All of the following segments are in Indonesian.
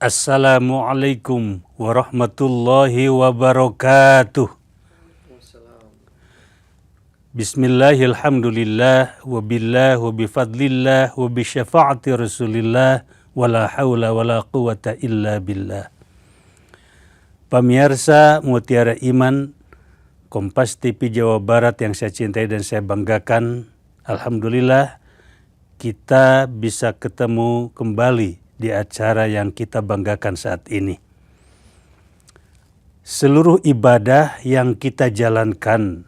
Assalamualaikum warahmatullahi wabarakatuh. Bismillahirrahmanirrahim. Wabillah wabifadlillah wabisyafaati rasulillah. Wala hawla wala quwata illa billah. Pemirsa Mutiara Iman Kompas TV Jawa Barat yang saya cintai dan saya banggakan, alhamdulillah kita bisa ketemu kembali di acara yang kita banggakan saat ini. Seluruh ibadah yang kita jalankan,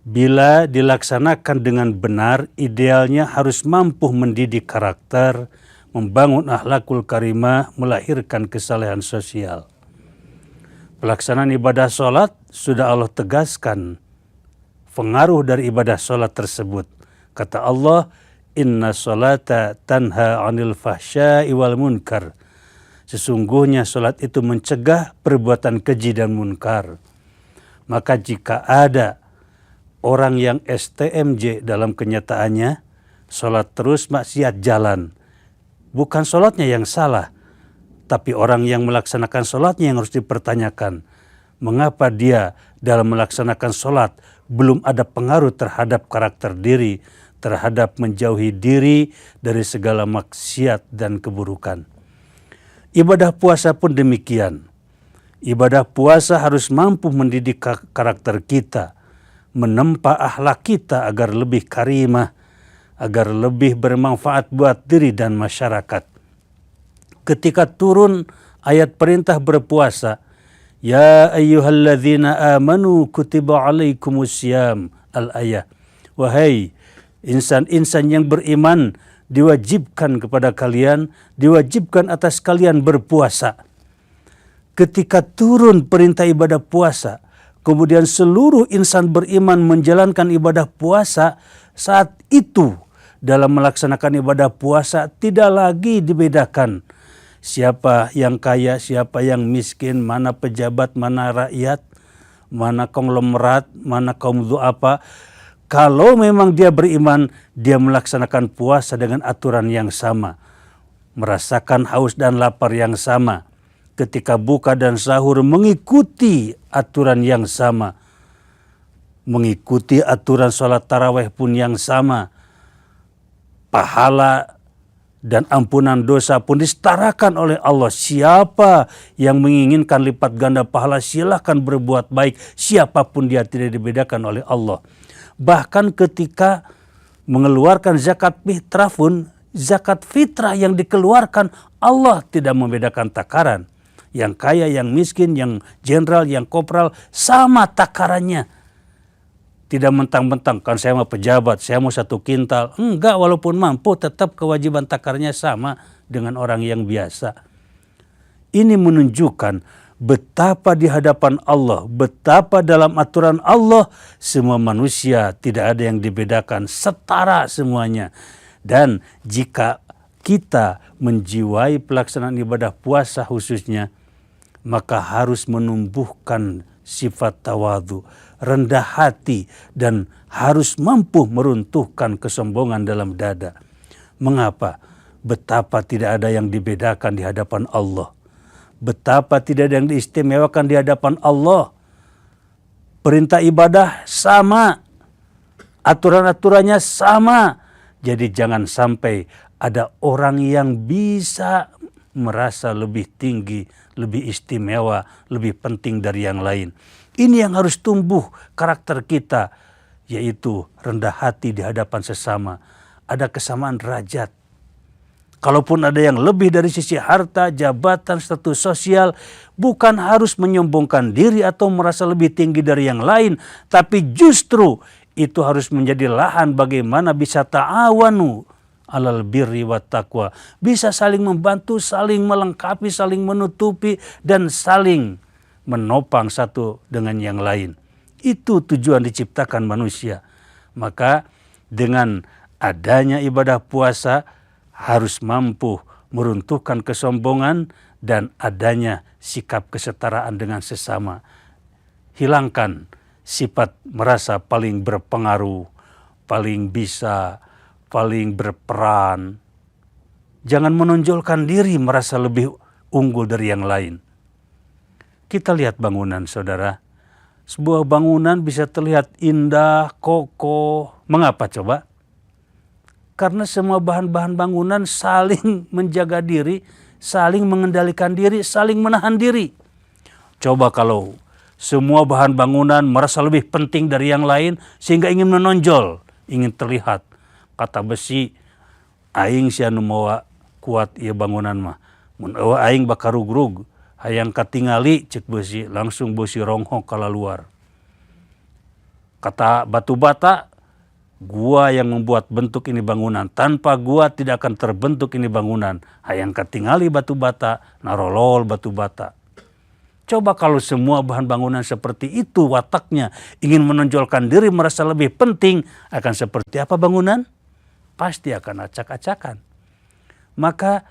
bila dilaksanakan dengan benar, idealnya harus mampu mendidik karakter, membangun akhlakul karimah, melahirkan kesalehan sosial. Pelaksanaan ibadah sholat sudah Allah tegaskan pengaruh dari ibadah sholat tersebut. Kata Allah, Inna sholata tanha anil fahsya'i wal munkar. Sesungguhnya sholat itu mencegah perbuatan keji dan munkar. Maka jika ada orang yang STMJ dalam kenyataannya, sholat terus maksiat jalan. Bukan sholatnya yang salah, tapi orang yang melaksanakan sholatnya yang harus dipertanyakan. Mengapa dia dalam melaksanakan sholat belum ada pengaruh terhadap karakter diri, terhadap menjauhi diri dari segala maksiat dan keburukan. Ibadah puasa pun demikian. Ibadah puasa harus mampu mendidik karakter kita, menempa akhlak kita agar lebih karimah, agar lebih bermanfaat buat diri dan masyarakat. Ketika turun ayat perintah berpuasa, Ya ayyuhalladzina amanu kutiba alaikumussyam, al-ayah. Wahai insan-insan yang beriman, diwajibkan kepada kalian, diwajibkan atas kalian berpuasa. Ketika turun perintah ibadah puasa, kemudian seluruh insan beriman menjalankan ibadah puasa, saat itu dalam melaksanakan ibadah puasa tidak lagi dibedakan siapa yang kaya, siapa yang miskin, mana pejabat, mana rakyat, mana konglomerat, mana kaum du'afa. Kalau memang dia beriman, dia melaksanakan puasa dengan aturan yang sama. Merasakan haus dan lapar yang sama. Ketika buka dan sahur mengikuti aturan yang sama. Mengikuti aturan sholat tarawih pun yang sama. Pahala dan ampunan dosa pun disetarakan oleh Allah. Siapa yang menginginkan lipat ganda pahala, silakan berbuat baik. Siapapun dia tidak dibedakan oleh Allah. Bahkan ketika mengeluarkan zakat fitrah pun, zakat fitrah yang dikeluarkan Allah tidak membedakan takaran. Yang kaya, yang miskin, yang jenderal, yang kopral, sama takarannya. Tidak mentang-mentang, kan saya mau pejabat, saya mau 1 kintal. Enggak, walaupun mampu tetap kewajiban takarnya sama dengan orang yang biasa. Ini menunjukkan betapa di hadapan Allah, betapa dalam aturan Allah, semua manusia tidak ada yang dibedakan, setara semuanya. Dan jika kita menjiwai pelaksanaan ibadah puasa khususnya, maka harus menumbuhkan sifat tawadhu, rendah hati, dan harus mampu meruntuhkan kesombongan dalam dada. Mengapa? Betapa tidak ada yang dibedakan di hadapan Allah. Betapa tidak ada yang diistimewakan di hadapan Allah. Perintah ibadah sama, aturan-aturannya sama. Jadi jangan sampai ada orang yang bisa merasa lebih tinggi, lebih istimewa, lebih penting dari yang lain. Ini yang harus tumbuh karakter kita, yaitu rendah hati di hadapan sesama. Ada kesamaan derajat. Kalaupun ada yang lebih dari sisi harta, jabatan, status sosial, bukan harus menyombongkan diri atau merasa lebih tinggi dari yang lain, tapi justru itu harus menjadi lahan bagaimana bisa ta'awanu alal birri wat taqwa. Bisa saling membantu, saling melengkapi, saling menutupi, dan saling menopang satu dengan yang lain. Itu tujuan diciptakan manusia. Maka dengan adanya ibadah puasa harus mampu meruntuhkan kesombongan dan adanya sikap kesetaraan dengan sesama. Hilangkan sifat merasa paling berpengaruh, paling bisa, paling berperan. Jangan menonjolkan diri merasa lebih unggul dari yang lain. Kita lihat bangunan, saudara. Sebuah bangunan bisa terlihat indah, kokoh. Mengapa coba? Karena semua bahan-bahan bangunan saling menjaga diri, saling mengendalikan diri, saling menahan diri. Coba kalau semua bahan bangunan merasa lebih penting dari yang lain sehingga ingin menonjol, ingin terlihat. Kata besi, aing sia nu moal kuat ieu bangunan mah. Mun eueuh aing bakarugrug, hayang katingali cek besi, langsung besi ronghok kala luar. Kata batu bata, gua yang membuat bentuk ini bangunan. Tanpa gua tidak akan terbentuk ini bangunan. Hayang katingali batu bata, narolol batu bata. Coba kalau semua bahan bangunan seperti itu wataknya, ingin menonjolkan diri, merasa lebih penting, akan seperti apa bangunan? Pasti akan acak-acakan. Maka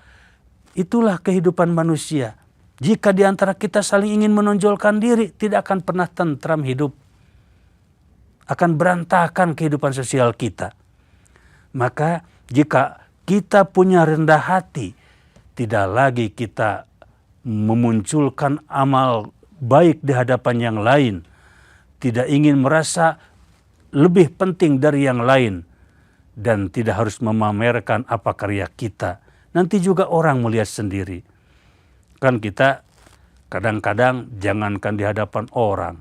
itulah kehidupan manusia. Jika di antara kita saling ingin menonjolkan diri, tidak akan pernah tentram hidup. Akan berantakan kehidupan sosial kita. Maka jika kita punya rendah hati, tidak lagi kita memunculkan amal baik di hadapan yang lain, tidak ingin merasa lebih penting dari yang lain, dan tidak harus memamerkan apa karya kita. Nanti juga orang melihat sendiri. Kan kita kadang-kadang jangankan di hadapan orang,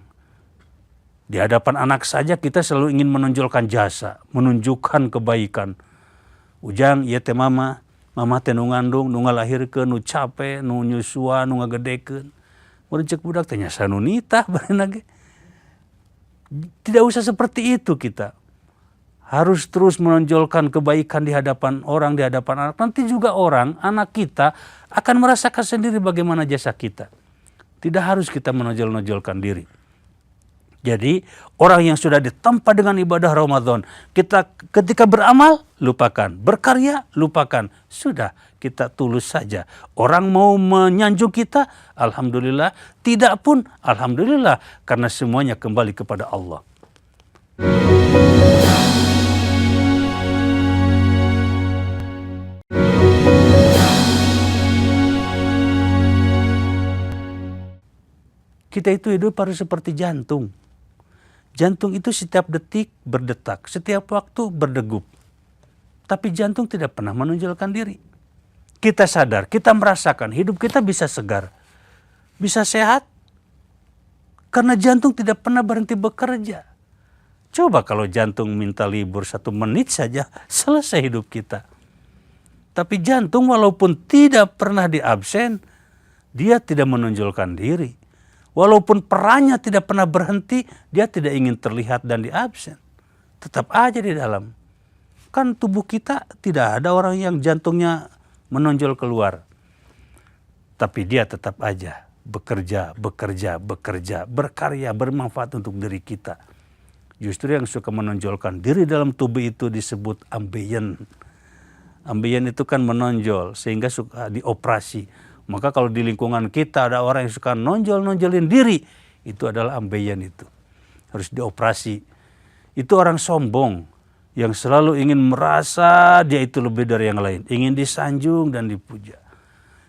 di hadapan anak saja kita selalu ingin menonjolkan jasa, menunjukkan kebaikan. Ujang, ieu teh mama teh nu ngandung, nu ngalahirkeun, nu cape, nu nyusua, nu ngagedekeun. Mun cek budak teh nya sanu nitah bareuna ge. Tidak usah seperti itu kita. Harus terus menonjolkan kebaikan di hadapan orang, di hadapan anak. Nanti juga orang, anak kita akan merasakan sendiri bagaimana jasa kita. Tidak harus kita menonjol-nonjolkan diri. Jadi orang yang sudah ditempa dengan ibadah Ramadan, kita ketika beramal lupakan, berkarya lupakan, sudah kita tulus saja. Orang mau menyanjung kita, alhamdulillah, tidak pun alhamdulillah, karena semuanya kembali kepada Allah. Kita itu hidup harus seperti jantung. Jantung itu setiap detik berdetak, setiap waktu berdegup. Tapi jantung tidak pernah menonjolkan diri. Kita sadar, kita merasakan hidup kita bisa segar, bisa sehat, karena jantung tidak pernah berhenti bekerja. Coba kalau jantung minta libur 1 menit saja, selesai hidup kita. Tapi jantung walaupun tidak pernah diabsen, dia tidak menonjolkan diri. Walaupun perannya tidak pernah berhenti, dia tidak ingin terlihat dan diabsen. Tetap aja di dalam. Kan tubuh kita tidak ada orang yang jantungnya menonjol keluar. Tapi dia tetap aja bekerja, berkarya, bermanfaat untuk diri kita. Justru yang suka menonjolkan diri dalam tubuh itu disebut ambeien. Ambeien itu kan menonjol sehingga suka dioperasi. Maka kalau di lingkungan kita ada orang yang suka nonjolin diri, itu adalah ambeien itu. Harus dioperasi. Itu orang sombong yang selalu ingin merasa dia itu lebih dari yang lain. Ingin disanjung dan dipuja.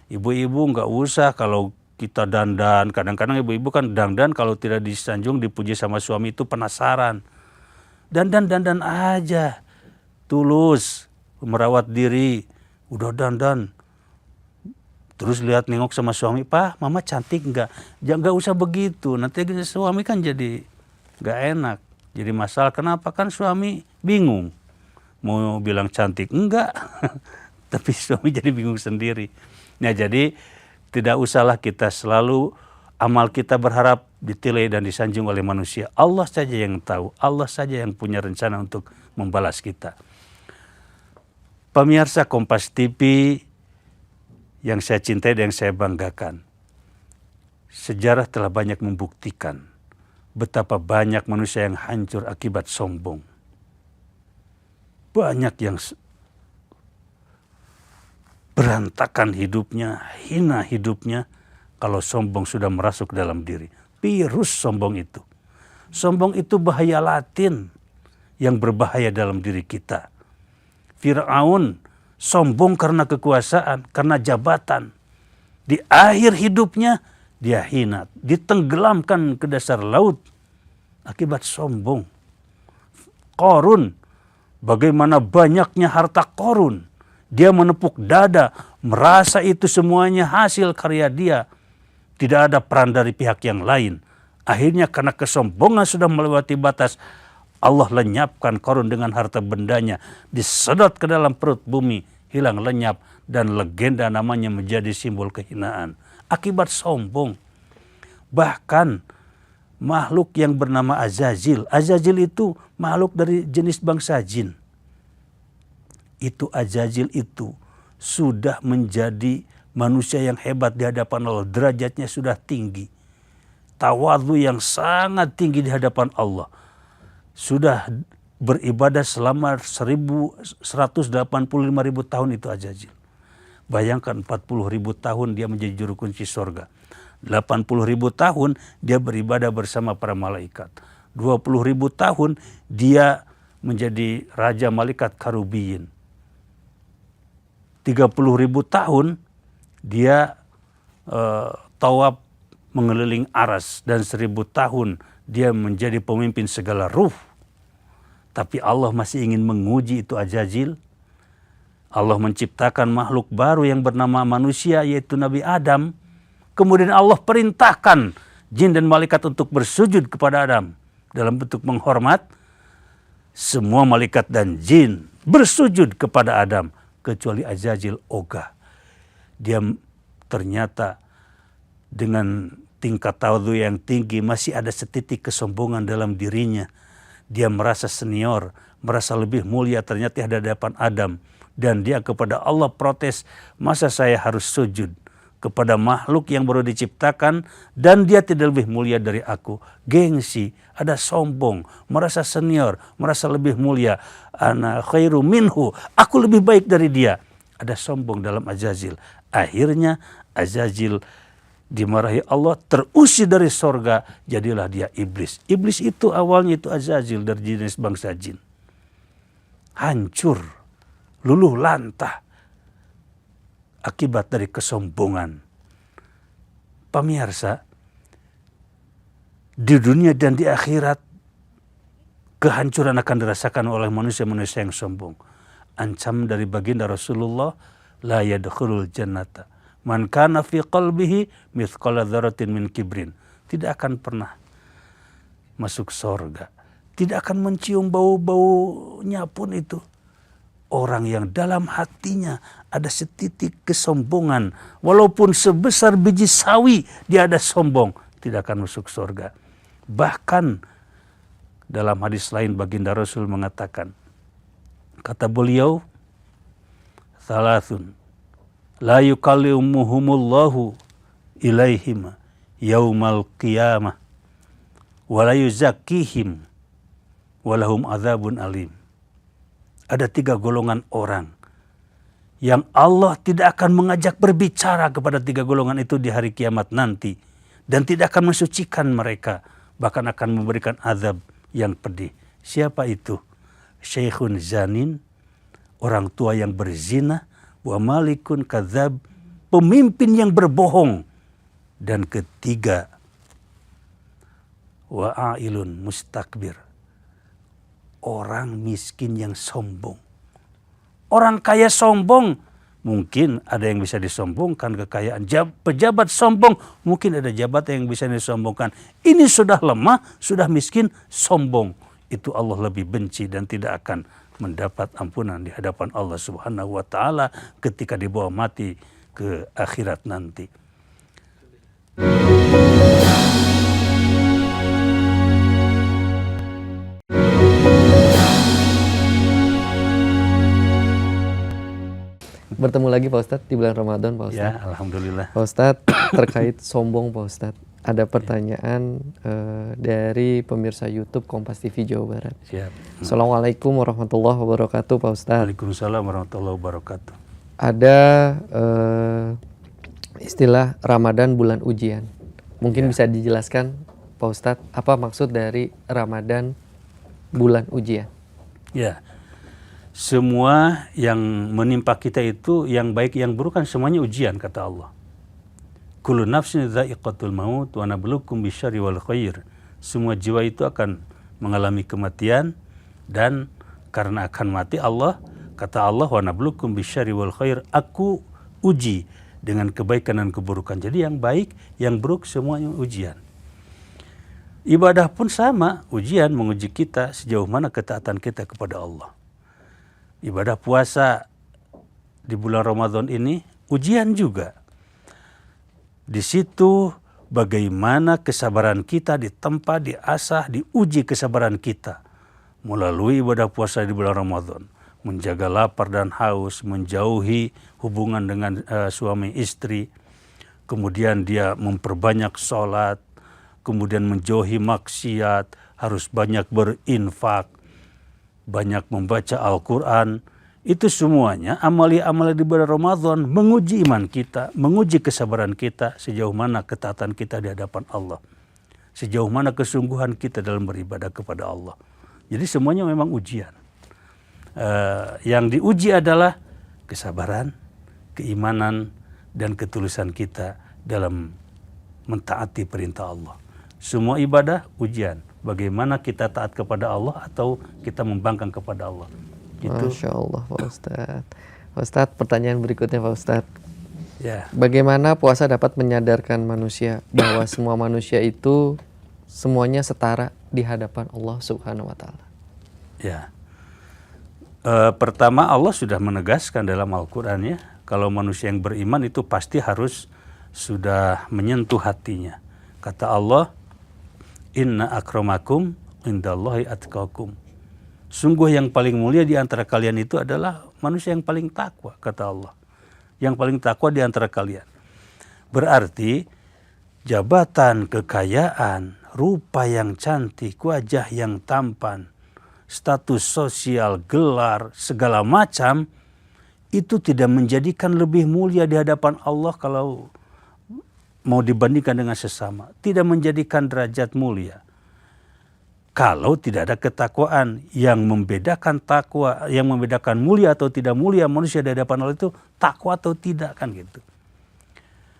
Ibu-ibu nggak usah kalau kita dandan. Kadang-kadang ibu-ibu kan dandan kalau tidak disanjung, dipuji sama suami itu penasaran. Dandan aja. Tulus, merawat diri. Udah dandan. Terus lihat nengok sama suami, "Pak, mama cantik enggak?" Jangan usah begitu, nanti suami kan jadi enggak enak. Jadi masalah, kenapa? Kan suami bingung. Mau bilang cantik, enggak. Tapi suami jadi bingung sendiri. Nah jadi tidak usahlah kita selalu amal kita berharap ditilai dan disanjung oleh manusia. Allah saja yang tahu, Allah saja yang punya rencana untuk membalas kita. Pemirsa Kompas TV yang saya cintai dan yang saya banggakan. Sejarah telah banyak membuktikan betapa banyak manusia yang hancur akibat sombong. Banyak yang berantakan hidupnya, hina hidupnya kalau sombong sudah merasuk dalam diri. Virus sombong itu. Sombong itu bahaya latin yang berbahaya dalam diri kita. Firaun sombong karena kekuasaan, karena jabatan. Di akhir hidupnya dia hina, ditenggelamkan ke dasar laut akibat sombong. Qarun, bagaimana banyaknya harta Qarun. Dia menepuk dada, merasa itu semuanya hasil karya dia. Tidak ada peran dari pihak yang lain. Akhirnya karena kesombongan sudah melewati batas, Allah lenyapkan Qarun dengan harta bendanya. Disedot ke dalam perut bumi, hilang lenyap. Dan legenda namanya menjadi simbol kehinaan. Akibat sombong. Bahkan makhluk yang bernama Azazil. Azazil itu makhluk dari jenis bangsa jin. Itu Azazil itu sudah menjadi manusia yang hebat di hadapan Allah. Derajatnya sudah tinggi. Tawadhu yang sangat tinggi di hadapan Allah. Sudah beribadah selama 185.000 tahun itu Azazil. Bayangkan 40.000 tahun dia menjadi juru kunci surga. 80.000 tahun dia beribadah bersama para malaikat. 20.000 tahun dia menjadi raja malaikat karubiyin. 30.000 tahun dia tawaf mengeliling aras. Dan 1.000 tahun dia menjadi pemimpin segala ruh. Tapi Allah masih ingin menguji itu Azazil. Allah menciptakan makhluk baru yang bernama manusia, yaitu Nabi Adam. Kemudian Allah perintahkan jin dan malaikat untuk bersujud kepada Adam dalam bentuk menghormat. Semua malaikat dan jin bersujud kepada Adam, kecuali Azazil ogah. Dia ternyata dengan tingkat tawadhu yang tinggi masih ada setitik kesombongan dalam dirinya. Dia merasa senior, merasa lebih mulia ternyata di hadapan Adam. Dan dia kepada Allah protes, masa saya harus sujud kepada makhluk yang baru diciptakan dan dia tidak lebih mulia dari aku. Gengsi, ada sombong, merasa senior, merasa lebih mulia. Ana khairu minhu, aku lebih baik dari dia. Ada sombong dalam Azazil. Akhirnya Azazil dimarahi Allah, terusir dari sorga, jadilah dia iblis. Iblis itu awalnya itu Azazil dari jenis bangsa jin. Hancur, luluh lantah akibat dari kesombongan. Pemirsa, di dunia dan di akhirat kehancuran akan dirasakan oleh manusia-manusia yang sombong. Ancam dari baginda Rasulullah, la yadkhulul jannata man kana fi qalbihi mithqala dzarratin min kibrin. Tidak akan pernah masuk surga. Tidak akan mencium bau-baunya pun itu. Orang yang dalam hatinya ada setitik kesombongan. Walaupun sebesar biji sawi dia ada sombong. Tidak akan masuk surga. Bahkan dalam hadis lain baginda Rasul mengatakan. Kata beliau. Thalathun. La yukallimuhumullahu ilaihima yaumal qiyamah. Wa la yuzakkihim. Walahum azabun alim. Ada 3 golongan orang yang Allah tidak akan mengajak berbicara kepada 3 golongan itu di hari kiamat nanti. Dan tidak akan mensucikan mereka. Bahkan akan memberikan azab yang pedih. Siapa itu? Syekhun zanin, orang tua yang berzina. Wa malikun kadzab, pemimpin yang berbohong. Dan ketiga, wa ailun mustakbir, orang miskin yang sombong. Orang kaya sombong, mungkin ada yang bisa disombongkan kekayaan. Pejabat sombong, mungkin ada jabatan yang bisa disombongkan. Ini sudah lemah, sudah miskin, sombong. Itu Allah lebih benci dan tidak akan mendapat ampunan di hadapan Allah Subhanahu wa taala ketika dibawa mati ke akhirat nanti. Bertemu lagi Pak Ustadz di bulan Ramadan Pak Ustadz. Ya, alhamdulillah. Pak Ustadz, terkait sombong Pak Ustadz, ada pertanyaan dari pemirsa YouTube Kompas TV Jawa Barat. Siap. Assalamualaikum warahmatullahi wabarakatuh Pak Ustadz. Waalaikumsalam warahmatullahi wabarakatuh. Ada istilah Ramadan bulan ujian. Mungkin bisa dijelaskan Pak Ustadz, apa maksud dari Ramadan bulan ujian? Ya. Semua yang menimpa kita itu yang baik yang buruk kan semuanya ujian kata Allah. kullu nafsin dha'iqatul maut wa nabluukum bisyarri wal khair. Semua jiwa itu akan mengalami kematian, dan karena akan mati kata Allah wa nabluukum bisyarri wal khair, aku uji dengan kebaikan dan keburukan. Jadi yang baik, yang buruk semuanya ujian. Ibadah pun sama, ujian menguji kita sejauh mana ketaatan kita kepada Allah. Ibadah puasa di bulan Ramadan ini ujian juga. Di situ bagaimana kesabaran kita ditempa, diasah, diuji kesabaran kita melalui ibadah puasa di bulan Ramadan. Menjaga lapar dan haus, menjauhi hubungan dengan suami istri, kemudian dia memperbanyak sholat, kemudian menjauhi maksiat, harus banyak berinfak, banyak membaca Al-Quran. Itu semuanya amali-amali di bulan Ramadan menguji iman kita, menguji kesabaran kita sejauh mana ketaatan kita di hadapan Allah, sejauh mana kesungguhan kita dalam beribadah kepada Allah. Jadi semuanya memang ujian. Yang diuji adalah kesabaran, keimanan, dan ketulusan kita dalam mentaati perintah Allah. Semua ibadah ujian. Bagaimana kita taat kepada Allah atau kita membangkang kepada Allah. Gitu. Masya Allah Pak Ustadz. Pak Ustadz, pertanyaan berikutnya Pak Ustadz. Ya. Bagaimana puasa dapat menyadarkan manusia bahwa semua manusia itu semuanya setara di hadapan Allah Subhanahu wa Ta'ala? Ya. Pertama, Allah sudah menegaskan dalam Al-Quran, ya, kalau manusia yang beriman itu pasti harus sudah menyentuh hatinya. Kata Allah, inna akramakum indallahi atqakum. Sungguh yang paling mulia di antara kalian itu adalah manusia yang paling takwa, kata Allah. Yang paling takwa di antara kalian. Berarti jabatan, kekayaan, rupa yang cantik, wajah yang tampan, status sosial, gelar, segala macam, itu tidak menjadikan lebih mulia di hadapan Allah kalau mau dibandingkan dengan sesama. Tidak menjadikan derajat mulia. Kalau tidak ada ketakwaan yang membedakan takwa, yang membedakan mulia atau tidak mulia manusia di hadapan Allah itu takwa atau tidak, kan gitu.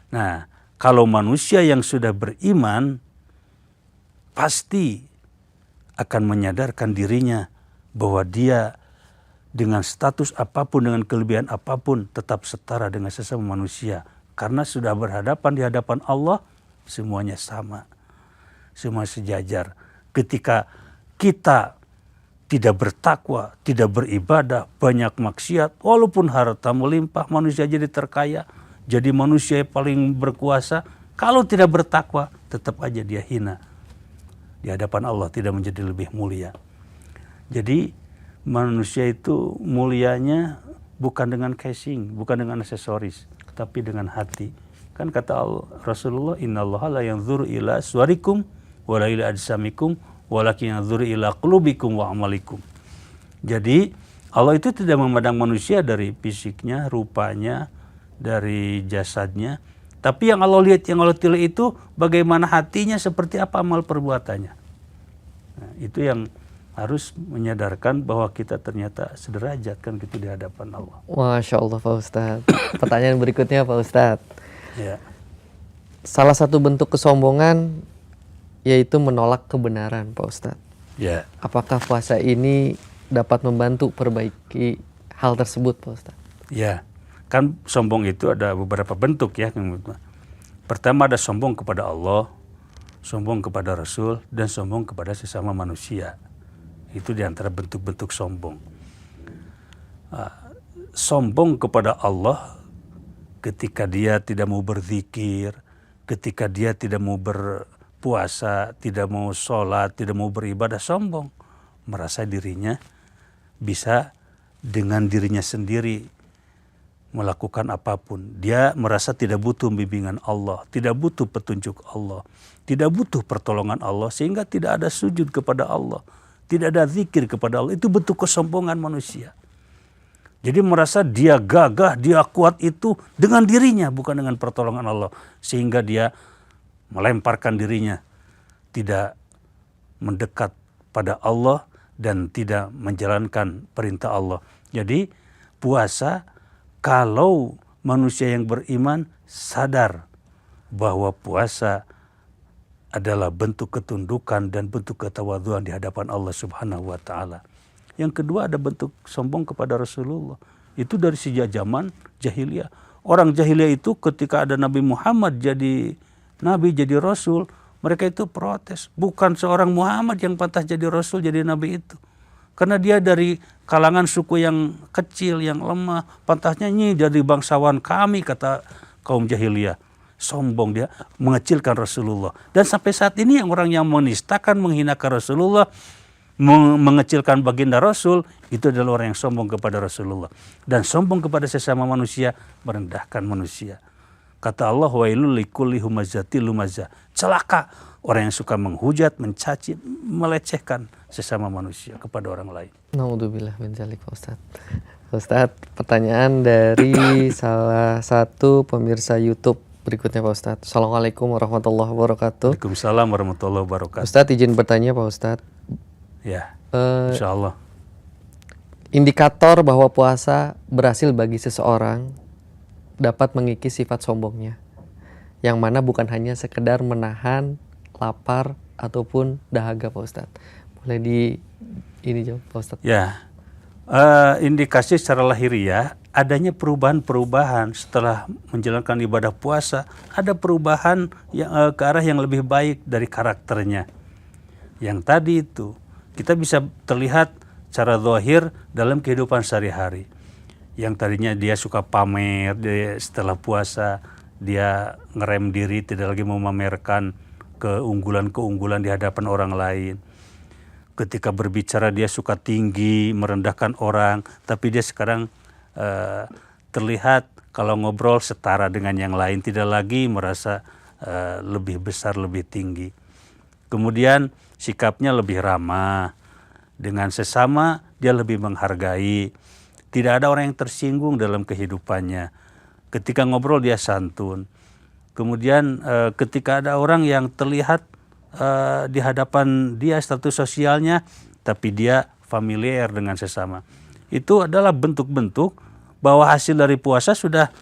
Nah, kalau manusia yang sudah beriman pasti akan menyadarkan dirinya bahwa dia dengan status apapun, dengan kelebihan apapun tetap setara dengan sesama manusia. Karena sudah berhadapan di hadapan Allah, semuanya sama. Semua sejajar. Ketika kita tidak bertakwa, tidak beribadah, banyak maksiat, walaupun harta melimpah, manusia jadi terkaya, jadi manusia yang paling berkuasa, kalau tidak bertakwa, tetap aja dia hina. Di hadapan Allah tidak menjadi lebih mulia. Jadi manusia itu mulianya bukan dengan casing, bukan dengan aksesoris, tapi dengan hati. Kan kata Rasulullah, innallaha la yanzuru ila suwarikum wala ila ajsamikum walakin yanzuru ila qulubikum wa amalikum. Jadi Allah itu tidak memandang manusia dari fisiknya, rupanya, dari jasadnya, tapi yang Allah lihat, yang Allah tilai itu bagaimana hatinya, seperti apa amal perbuatannya. Nah, itu yang harus menyadarkan bahwa kita ternyata sederajat, kan gitu, di hadapan Allah. Masya Allah Pak Ustadz. Pertanyaan berikutnya Pak Ustadz. Ya. Salah satu bentuk kesombongan yaitu menolak kebenaran Pak Ustadz. Ya. Apakah puasa ini dapat membantu perbaiki hal tersebut Pak Ustadz? Ya, kan sombong itu ada beberapa bentuk, ya. Pertama ada sombong kepada Allah, sombong kepada Rasul, dan sombong kepada sesama manusia. Itu diantara bentuk-bentuk sombong. Sombong kepada Allah ketika dia tidak mau berzikir, ketika dia tidak mau berpuasa, tidak mau sholat, tidak mau beribadah, sombong. Merasa dirinya bisa dengan dirinya sendiri melakukan apapun. Dia merasa tidak butuh bimbingan Allah, tidak butuh petunjuk Allah, tidak butuh pertolongan Allah, sehingga tidak ada sujud kepada Allah, tidak ada zikir kepada Allah. Itu bentuk kesombongan manusia. Jadi merasa dia gagah, dia kuat itu dengan dirinya, bukan dengan pertolongan Allah. Sehingga dia melemparkan dirinya, tidak mendekat pada Allah dan tidak menjalankan perintah Allah. Jadi puasa, kalau manusia yang beriman sadar bahwa puasa adalah bentuk ketundukan dan bentuk ketawadhuan di hadapan Allah Subhanahu wa taala. Yang kedua ada bentuk sombong kepada Rasulullah. Itu dari sejak zaman jahiliyah. Orang jahiliyah itu ketika ada Nabi Muhammad jadi nabi, jadi rasul, mereka itu protes. Bukan seorang Muhammad yang pantas jadi rasul, jadi nabi itu. Karena dia dari kalangan suku yang kecil, yang lemah. Pantasnya ini jadi bangsawan kami, kata kaum jahiliyah. Sombong, dia mengecilkan Rasulullah. Dan sampai saat ini yang orang yang menistakan, menghinakan Rasulullah, mengecilkan baginda Rasul, itu adalah orang yang sombong kepada Rasulullah. Dan sombong kepada sesama manusia, merendahkan manusia. Kata Allah, wailul likulli humazatil lumazah. Celaka orang yang suka menghujat, mencaci, melecehkan sesama manusia kepada orang lain. Naudzubillah min dzalik, Pak Ustadz. Ustadz, pertanyaan dari salah satu pemirsa YouTube berikutnya, Pak Ustadz. Assalamualaikum warahmatullahi wabarakatuh. Waalaikumsalam warahmatullahi wabarakatuh. Ustadz, izin bertanya, Pak Ustadz. Ya, insya Allah. Indikator bahwa puasa berhasil bagi seseorang dapat mengikis sifat sombongnya, yang mana bukan hanya sekedar menahan lapar ataupun dahaga, Pak Ustadz. Boleh ini jawab, Pak Ustadz? Ya, indikasi secara lahiriah adanya perubahan-perubahan setelah menjalankan ibadah puasa. Ada perubahan yang ke arah yang lebih baik dari karakternya. Yang tadi itu kita bisa terlihat secara zahir dalam kehidupan sehari-hari. Yang tadinya dia suka pamer, dia setelah puasa dia ngerem diri, tidak lagi memamerkan keunggulan-keunggulan di hadapan orang lain. Ketika berbicara dia suka tinggi, merendahkan orang, tapi dia sekarang terlihat kalau ngobrol setara dengan yang lain, tidak lagi merasa lebih besar, lebih tinggi. Kemudian sikapnya lebih ramah, dengan sesama dia lebih menghargai, tidak ada orang yang tersinggung dalam kehidupannya. Ketika ngobrol dia santun. Kemudian ketika ada orang yang terlihat di hadapan dia status sosialnya, tapi dia familiar dengan sesama. Itu adalah bentuk-bentuk bahwa hasil dari puasa sudah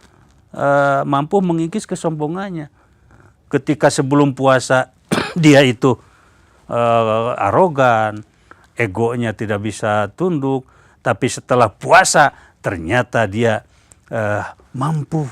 mampu mengikis kesombongannya. Ketika sebelum puasa dia itu arogan, egonya tidak bisa tunduk, tapi setelah puasa ternyata dia mampu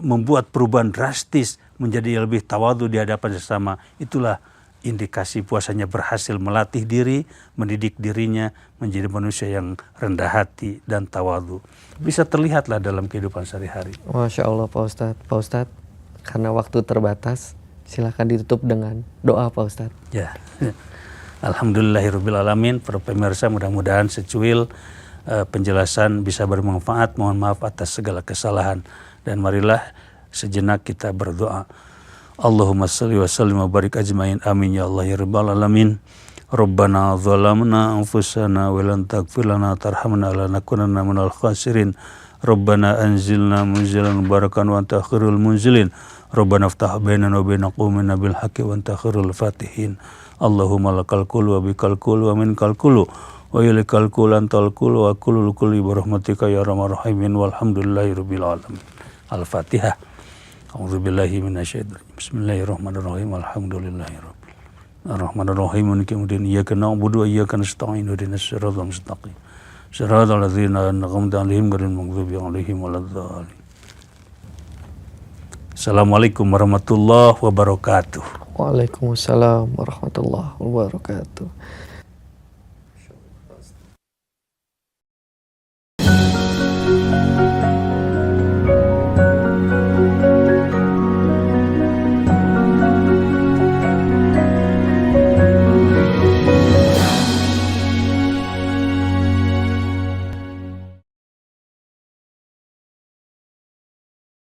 membuat perubahan drastis menjadi lebih tawadhu di hadapan sesama. Itulah indikasi puasanya berhasil melatih diri, mendidik dirinya menjadi manusia yang rendah hati dan tawadhu. Bisa terlihatlah dalam kehidupan sehari-hari. Masya Allah, Pak Ustadz. Pak Ustadz, karena waktu terbatas, silakan ditutup dengan doa, Pak Ustadz. Ya, alhamdulillahirrabbilalamin. Para pemirsa, mudah-mudahan secuil penjelasan bisa bermanfaat. Mohon maaf atas segala kesalahan. Dan marilah sejenak kita berdoa. Allahumma salli wa sallim wa barik ajmain, amin ya Allah ya rabbal alamin. Rabbana zalamna anfusana wa lan taghfir lana tarhamna lanakunanna minal khasirin. Rabbana anzilna munzilan mubarakan wa anta khairul munzilin. Rabbana iftah bainana wa baina qaumina bil haqqi wa anta khairul fatihin. Allahumma lakal qul wa bikal qul wa minkal qul wa ilikal qul antal qul wa kulul qul bi rahmatika ya arhamar rahimin walhamdulillahirabbil alamin. Al-Fatihah. A'udzubillahi minasyaitonir rajim. Bismillahirrahmanirrahim. Alhamdulillahirabbil alamin. Ar-Rahmanir-Rahim. Maliki yaumiddin. Iyyaka na'budu wa iyyaka nasta'in. Ihdinas siratal mustaqim. Siratal ladzina an'amta 'alaihim ghairil maghdubi 'alaihim waladdallin. Assalamualaikum warahmatullahi wabarakatuh. Waalaikumsalam warahmatullahi wabarakatuh.